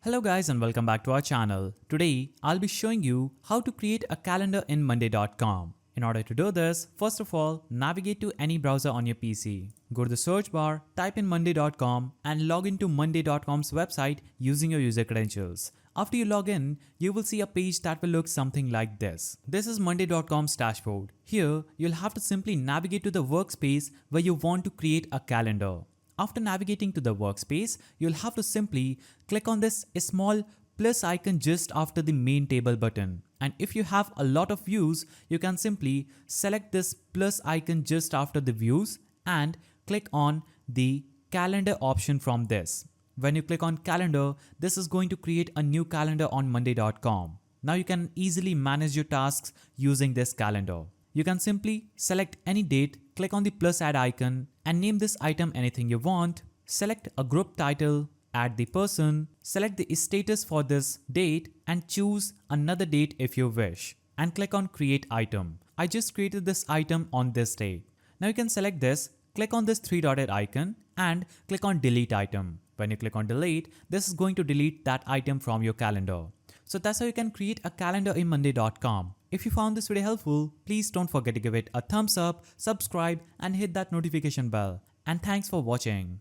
Hello guys and welcome back to our channel. Today, I'll be showing you how to create a calendar in monday.com. In order to do this, first of all, navigate to any browser on your PC. Go to the search bar, type in monday.com and log into monday.com's website using your user credentials. After you log in, you will see a page that will look something like this. This is monday.com's dashboard. Here, you'll have to simply navigate to the workspace where you want to create a calendar. After navigating to the workspace, you'll have to simply click on this small plus icon just after the main table button. And if you have a lot of views, you can simply select this plus icon just after the views and click on the calendar option from this. When you click on calendar, this is going to create a new calendar on monday.com. Now you can easily manage your tasks using this calendar. You can simply select any date, click on the plus add icon and name this item anything you want. Select a group title, add the person, select the status for this date and choose another date if you wish and click on create item. I just created this item on this day. Now you can select this, click on this three-dotted icon and click on delete item. When you click on delete, this is going to delete that item from your calendar. So that's how you can create a calendar in monday.com. If you found this video helpful, please don't forget to give it a thumbs up, subscribe and hit that notification bell. And thanks for watching.